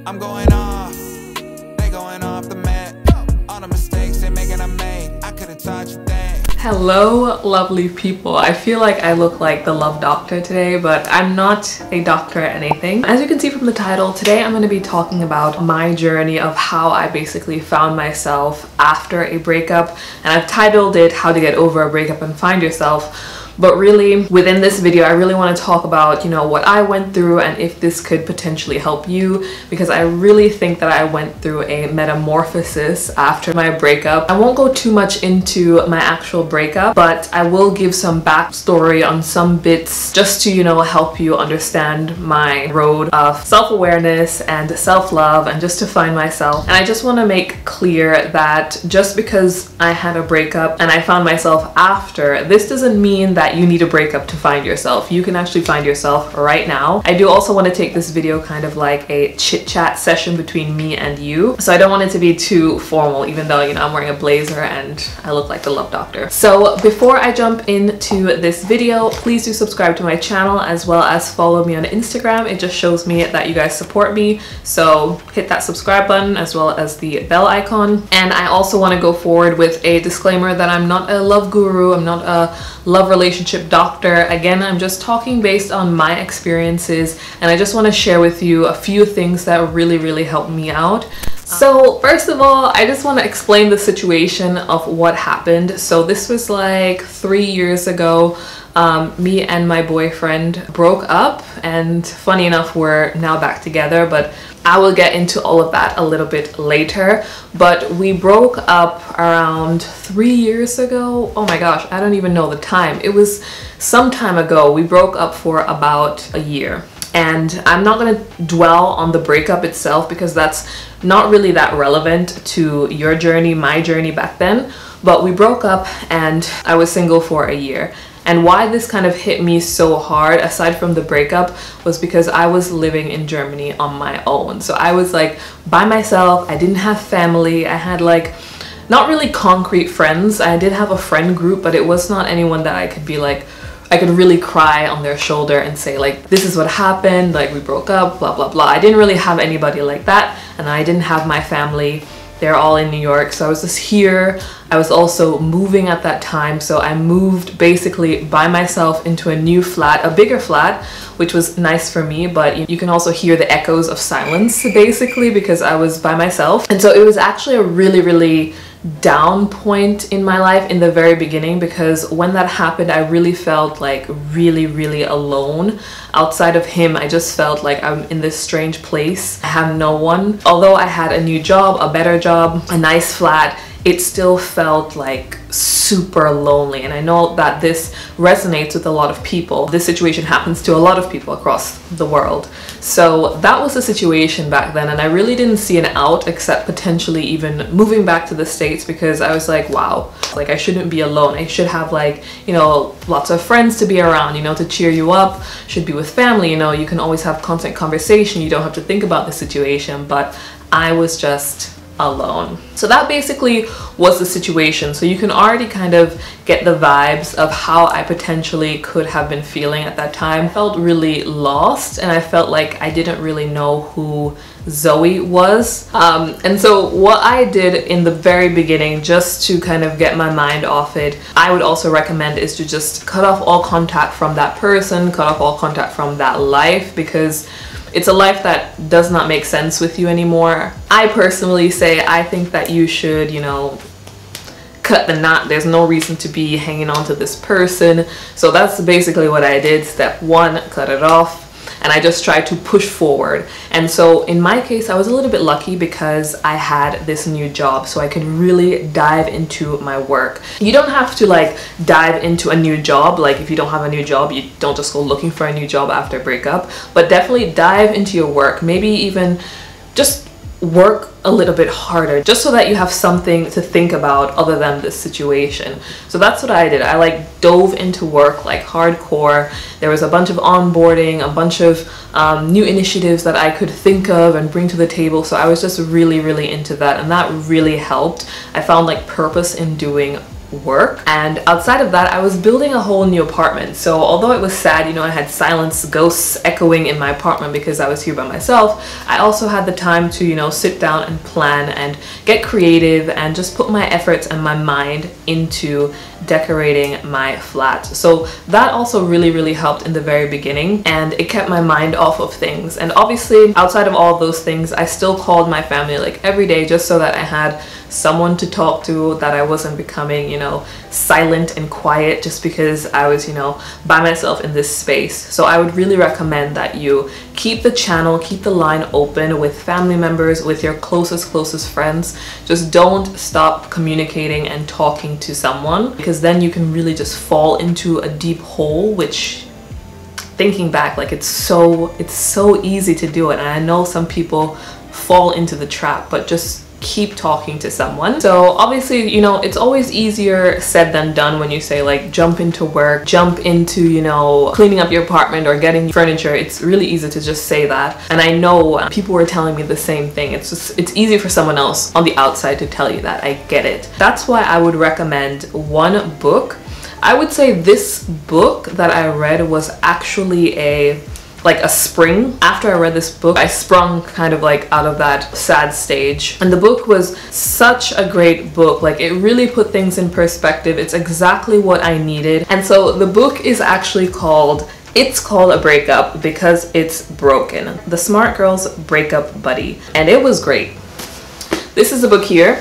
I'm going off, they going off the mat. All the mistakes they're making I made, I could've taught you that. Hello lovely people. I feel like I look like the love doctor today, but I'm not a doctor or anything. As you can see from the title, today I'm going to be talking about my journey of how I basically found myself after a breakup, and I've titled it How to Get Over a Breakup and Find Yourself. But really, within this video, I really want to talk about, you know, what I went through and if this could potentially help you, because I really think that I went through a metamorphosis after my breakup. I won't go too much into my actual breakup, but I will give some backstory on some bits just to, you know, help you understand my road of self-awareness and self-love and just to find myself. And I just want to make clear that just because I had a breakup and I found myself after, this doesn't mean that you need a breakup to find yourself. You can actually find yourself right now. I do also want to take this video kind of like a chit chat session between me and you. So I don't want it to be too formal, even though, you know, I'm wearing a blazer and I look like the love doctor. So before I jump into this video, please do subscribe to my channel as well as follow me on Instagram. It just shows me that you guys support me. So hit that subscribe button as well as the bell icon. And I also want to go forward with a disclaimer that I'm not a love guru. I'm not a love relationship doctor. Again, I'm just talking based on my experiences, and I just want to share with you a few things that really helped me out. So first of all, I just want to explain the situation of what happened. So this was like 3 years ago. Me and my boyfriend broke up, and funny enough, we're now back together, but I will get into all of that a little bit later. But we broke up around 3 years ago. Oh my gosh, I don't even know the time. It was some time ago. We broke up for about a year. And I'm not going to dwell on the breakup itself because that's not really that relevant to your journey, my journey back then. But we broke up and I was single for a year. And why this kind of hit me so hard, aside from the breakup, was because I was living in Germany on my own. So I was like by myself. I didn't have family. I had like not really concrete friends. I did have a friend group, but it was not anyone that I could be like, I could really cry on their shoulder and say like, this is what happened, like we broke up, blah, blah, blah. I didn't really have anybody like that. And I didn't have my family. They're all in New York. So I was just here. I was also moving at that time. So I moved basically by myself into a new flat, a bigger flat, which was nice for me. But you can also hear the echoes of silence basically because I was by myself. And so it was actually a really down point in my life in the very beginning, because when that happened I really felt like really alone. Outside of him, I just felt like I'm in this strange place. I have no one. Although I had a new job, a better job, a nice flat, it still felt like super lonely. And I know that this resonates with a lot of people. This situation happens to a lot of people across the world. So that was the situation back then, and I really didn't see an out except potentially even moving back to the States, because I was like, wow, like I shouldn't be alone. I should have like, you know, lots of friends to be around, you know, to cheer you up, should be with family, you know, you can always have constant conversation, you don't have to think about the situation. But I was just alone. So that basically was the situation. So you can already kind of get the vibes of how I potentially could have been feeling at that time. I felt really lost, and I felt like I didn't really know who Zoe was. And so what I did in the very beginning, just to kind of get my mind off it, I would also recommend is to just cut off all contact from that person, cut off all contact from that life, because it's a life that does not make sense with you anymore. I personally say I think that you should, you know, cut the knot. There's no reason to be hanging on to this person. So that's basically what I did. Step one, cut it off. And I just tried to push forward. And so in my case, I was a little bit lucky because I had this new job, so I could really dive into my work. You don't have to like dive into a new job. Like if you don't have a new job, you don't just go looking for a new job after a breakup, but definitely dive into your work. Maybe even just work a little bit harder, just so that you have something to think about other than this situation. So that's what I did. I like dove into work like hardcore. There was a bunch of onboarding, a bunch of new initiatives that I could think of and bring to the table. So I was just really into that, and that really helped. I found like purpose in doing work. And outside of that, I was building a whole new apartment. So although it was sad, you know, I had silence ghosts echoing in my apartment because I was here by myself, I also had the time to, you know, sit down and plan and get creative and just put my efforts and my mind into decorating my flat. So that also really helped in the very beginning, and it kept my mind off of things. And obviously outside of all of those things, I still called my family like every day just so that I had someone to talk to, that I wasn't becoming, you know, silent and quiet just because I was, you know, by myself in this space. So I would really recommend that you keep the channel, keep the line open with family members, with your closest friends. Just don't stop communicating and talking to someone, because then you can really just fall into a deep hole, which, thinking back, like it's so easy to do it. And I know some people fall into the trap, but just keep talking to someone. So obviously, you know, it's always easier said than done when you say like jump into work, jump into, you know, cleaning up your apartment or getting furniture. It's really easy to just say that. And I know people were telling me the same thing. It's easy for someone else on the outside to tell you that. I get it. That's why I would recommend one book. I would say this book that I read was actually a spring. After I read this book, I sprung kind of like out of that sad stage. And the book was such a great book. Like, it really put things in perspective. It's exactly what I needed. And so the book is actually called It's Called a Breakup Because It's Broken. The Smart Girl's Breakup Buddy. And it was great. This is the book here.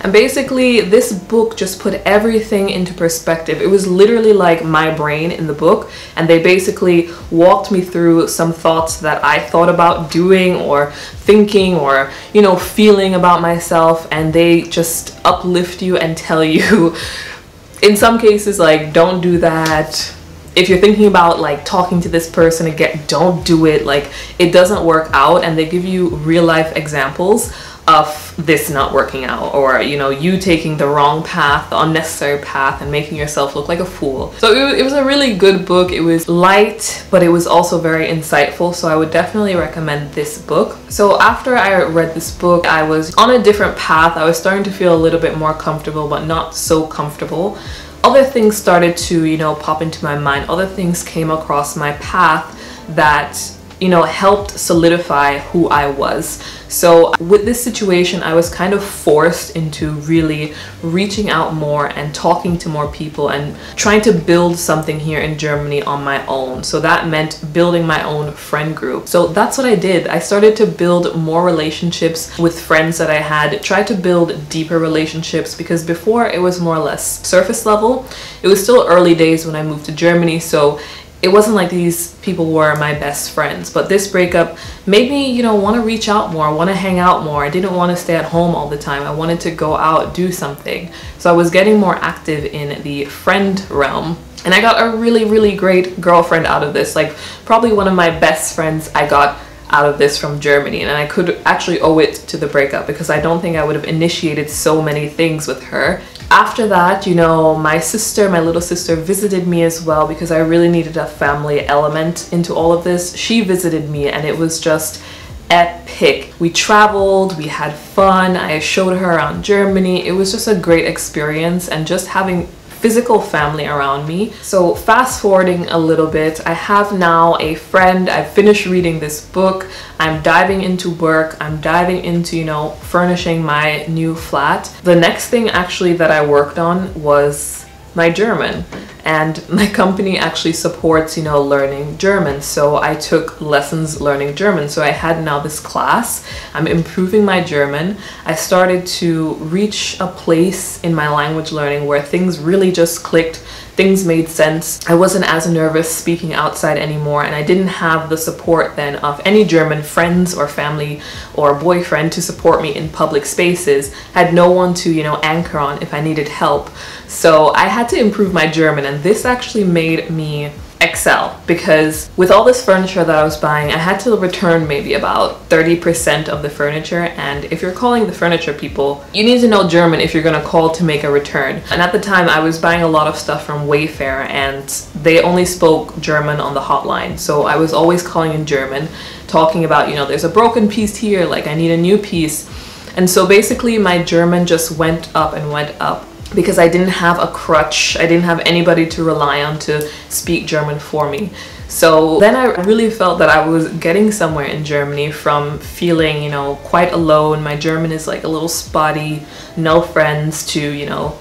And basically this book just put everything into perspective. It was literally like my brain in the book, and they basically walked me through some thoughts that I thought about doing or thinking or, you know, feeling about myself, and they just uplift you and tell you in some cases like, don't do that. If you're thinking about like talking to this person again, don't do it. Like, it doesn't work out. And they give you real life examples of this not working out, or, you know, you taking the wrong path, the unnecessary path, and making yourself look like a fool. So it was a really good book. It was light, but it was also very insightful. So I would definitely recommend this book. So after I read this book, I was on a different path. I was starting to feel a little bit more comfortable, but not so comfortable. Other things started to, you know, pop into my mind. Other things came across my path that, you know, helped solidify who I was. So with this situation, I was kind of forced into really reaching out more and talking to more people and trying to build something here in Germany on my own. So that meant building my own friend group. So that's what I did. I started to build more relationships with friends that I had, tried to build deeper relationships, because before it was more or less surface level. It was still early days when I moved to Germany, so it wasn't like these people were my best friends. But this breakup made me, you know, want to reach out more, want to hang out more. I didn't want to stay at home all the time. I wanted to go out, do something. So I was getting more active in the friend realm. And I got a really great girlfriend out of this. Like, probably one of my best friends I got out of this from Germany. And I could actually owe it to the breakup, because I don't think I would have initiated so many things with her. After that, you know, my little sister visited me as well, because I really needed a family element into all of this. She visited me, and it was just epic. We traveled, we had fun, I showed her around Germany. It was just a great experience, and just having physical family around me. So fast forwarding a little bit, I have now a friend. I've finished reading this book. I'm diving into work. I'm diving into, you know, furnishing my new flat. The next thing actually that I worked on was my German, and my company actually supports, you know, learning German. So I took lessons learning German. So I had now this class. I'm improving my German. I started to reach a place in my language learning where things really just clicked. Things made sense. I wasn't as nervous speaking outside anymore, and I didn't have the support then of any German friends or family or boyfriend to support me in public spaces. I had no one to, you know, anchor on if I needed help. So I had to improve my German, and this actually made me excel, because with all this furniture that I was buying, I had to return maybe about 30% of the furniture. And if you're calling the furniture people, you need to know German if you're gonna call to make a return. And at the time I was buying a lot of stuff from Wayfair, and they only spoke German on the hotline. So I was always calling in German, talking about, you know, there's a broken piece here, like I need a new piece. And so basically my German just went up and went up because I didn't have a crutch. I didn't have anybody to rely on to speak German for me. So then I really felt that I was getting somewhere in Germany from feeling, you know, quite alone. My German is like a little spotty, no friends, to, you know,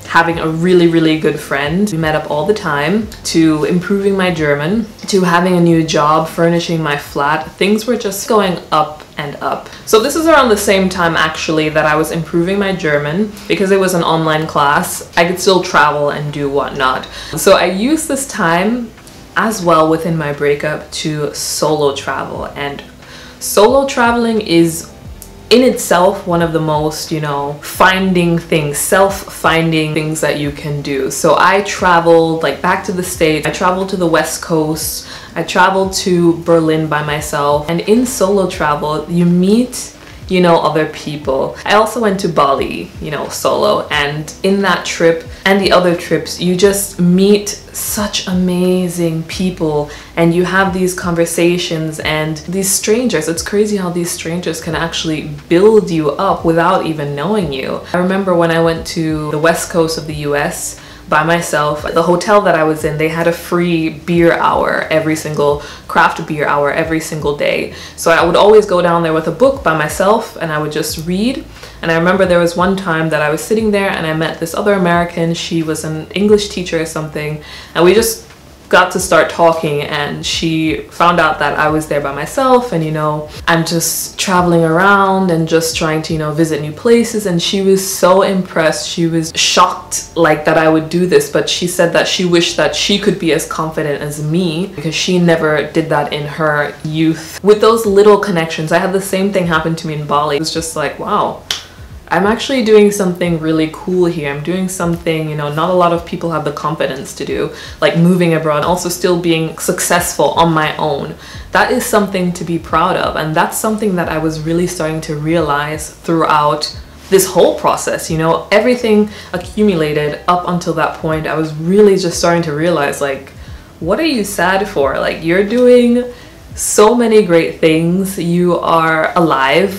having a really good friend. We met up all the time, to improving my German, to having a new job, furnishing my flat. Things were just going up and up. So this is around the same time actually that I was improving my German, because it was an online class. I could still travel and do whatnot. So I used this time as well within my breakup to solo travel, and solo traveling is in itself one of the most, you know, self-finding things that you can do. So I traveled like back to the States, I traveled to the West Coast, I traveled to Berlin by myself, and in solo travel you meet, you know, other people. I also went to Bali, you know, solo, and in that trip and the other trips you just meet such amazing people and you have these conversations, and these strangers, it's crazy how these strangers can actually build you up without even knowing you. I remember when I went to the West Coast of the US by myself, the hotel that I was in, they had a free beer hour, craft beer hour every single day. So I would always go down there with a book by myself and I would just read. And I remember there was one time that I was sitting there and I met this other American. She was an English teacher or something, and we just got to start talking, and she found out that I was there by myself, and, you know, I'm just traveling around and just trying to, you know, visit new places. And she was so impressed. She was shocked like that I would do this, but she said that she wished that she could be as confident as me, because she never did that in her youth. With those little connections, I had the same thing happen to me in Bali. It was just like, wow, I'm actually doing something really cool here. I'm doing something, you know, not a lot of people have the confidence to do, like moving abroad, also still being successful on my own. That is something to be proud of, and that's something that I was really starting to realize throughout this whole process. You know, everything accumulated up until that point. I was really just starting to realize, like, what are you sad for? Like, you're doing so many great things. You are alive,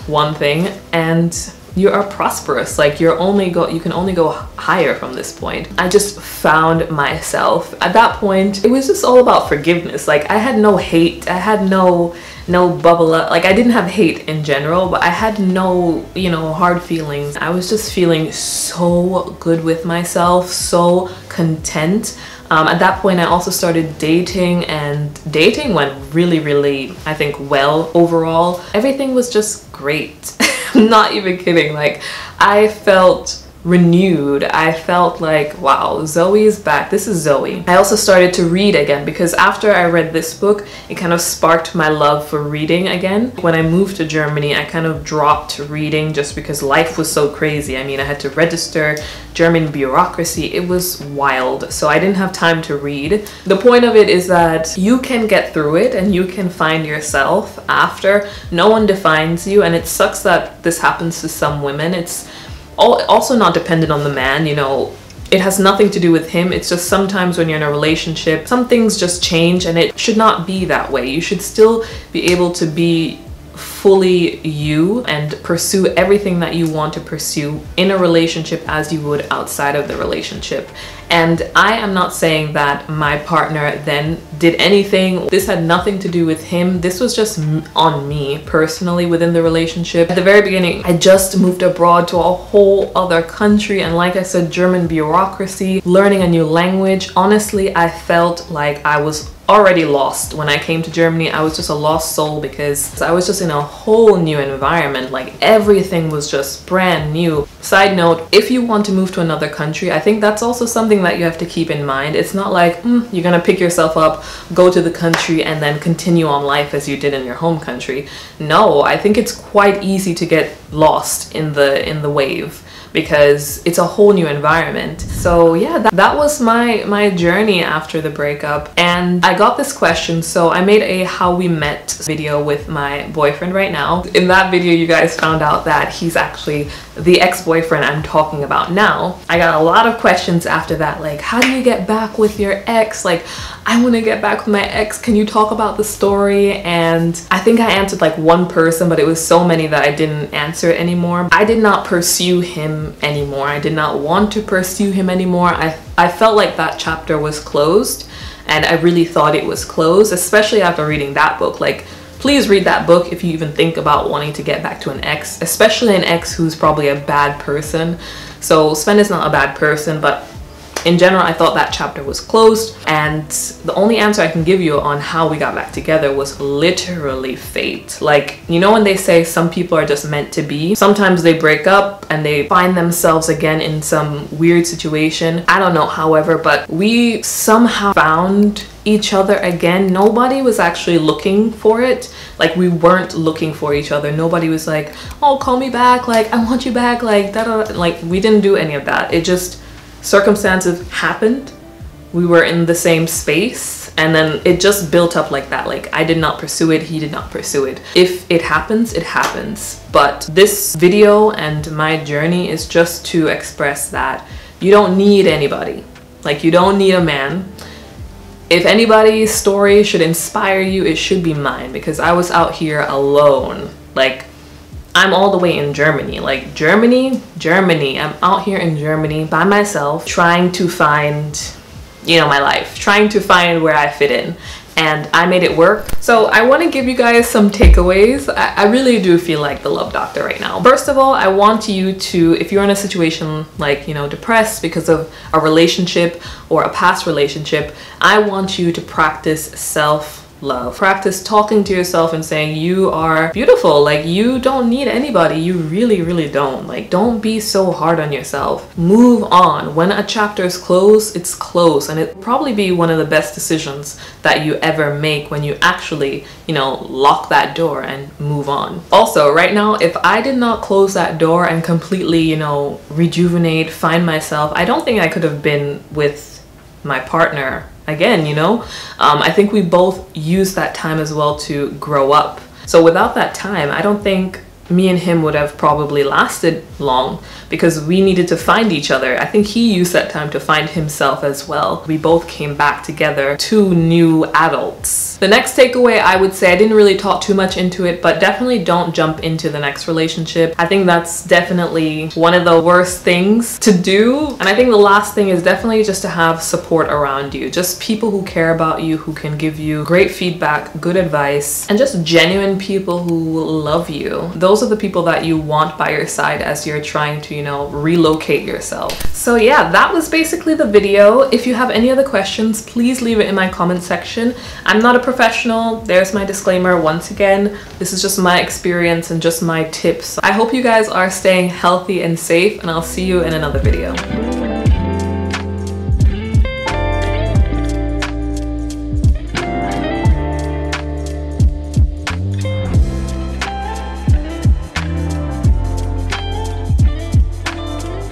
one thing, and you are prosperous. Like, you can only go higher from this point. I just found myself at that point. It was just all about forgiveness. Like, I had no hate, I had no bubble up. Like, I didn't have hate in general, but I had no, you know, hard feelings. I was just feeling so good with myself, so content. At that point I also started dating, and dating went really, I think, well overall. Everything was just great. I'm not even kidding. Like, I felt renewed. I felt like, wow, Zoe is back. This is Zoe. I also started to read again, because after I read this book, it kind of sparked my love for reading again. When I moved to Germany, I kind of dropped reading just because life was so crazy. I mean, I had to register, German bureaucracy, it was wild. So I didn't have time to read. The point of it is that you can get through it and you can find yourself after. No one defines you, and it sucks that this happens to some women. It's also not dependent on the man, you know. It has nothing to do with him. It's just sometimes when you're in a relationship, some things just change, and it should not be that way. You should still be able to be fully you and pursue everything that you want to pursue in a relationship as you would outside of the relationship. And I am not saying that my partner then did anything. This had nothing to do with him. This was just on me personally within the relationship. At the very beginning, I just moved abroad to a whole other country, and like I said, German bureaucracy, learning a new language. Honestly, I felt like I was already lost. When I came to Germany, I was just a lost soul, because I was just in a whole new environment. Like, everything was just brand new. Side note, if you want to move to another country, I think that's also something that you have to keep in mind. It's not like you're gonna pick yourself up, go to the country, and then continue on life as you did in your home country. No, I think it's quite easy to get lost in the wave, because it's a whole new environment. So yeah, that was my journey after the breakup. And I got this question, so I made a how we met video with my boyfriend right now. In that video, you guys found out that he's actually the ex-boyfriend I'm talking about now. I got a lot of questions after that, like, how do you get back with your ex? Like, I want to get back with my ex, can you talk about the story? And I think I answered like one person, but it was so many that I didn't answer it anymore. I did not pursue him anymore. I did not want to pursue him anymore. I felt like that chapter was closed, and I really thought it was closed, especially after reading that book. Like, please read that book if you even think about wanting to get back to an ex, especially an ex who's probably a bad person. So Sven is not a bad person, but in general, I thought that chapter was closed, and the only answer I can give you on how we got back together was literally fate. Like, you know when they say some people are just meant to be? Sometimes they break up and they find themselves again in some weird situation. I don't know, however, but we somehow found each other again. Nobody was actually looking for it. Like, we weren't looking for each other. Nobody was like, oh, call me back, like, I want you back, like, da-da-da. Like, we didn't do any of that. It just, circumstances happened, we were in the same space, and then it just built up like that. Like, I did not pursue it, he did not pursue it. If it happens, it happens. But this video and my journey is just to express that you don't need anybody. Like, you don't need a man. If anybody's story should inspire you, it should be mine, because I was out here alone. Like, I'm all the way in Germany, like Germany, I'm out here in Germany by myself, trying to find, you know, my life, trying to find where I fit in, and I made it work. So I want to give you guys some takeaways. I really do feel like the love doctor right now. First of all, I want you to, if you're in a situation like, you know, depressed because of a relationship or a past relationship, I want you to practice self-love. Practice talking to yourself and saying you are beautiful. Like, you don't need anybody. You really don't. Like, don't be so hard on yourself. Move on. When a chapter is closed, it's closed, and it'll probably be one of the best decisions that you ever make when you actually, you know, lock that door and move on. Also, right now, if I did not close that door and completely, you know, rejuvenate, find myself, I don't think I could have been with my partner again, you know. I think we both used that time as well to grow up. So without that time, I don't think me and him would have probably lasted long, because we needed to find each other. I think he used that time to find himself as well. We both came back together, two new adults. The next takeaway, I would say, I didn't really talk too much into it, but definitely don't jump into the next relationship. I think that's definitely one of the worst things to do. And I think the last thing is definitely just to have support around you. Just people who care about you, who can give you great feedback, good advice, and just genuine people who love you. Those are the people that you want by your side as you're trying to, you know, relocate yourself. So yeah, that was basically the video. If you have any other questions, please leave it in my comment section. I'm not a professional. There's my disclaimer once again. This is just my experience and just my tips. I hope you guys are staying healthy and safe, and I'll see you in another video.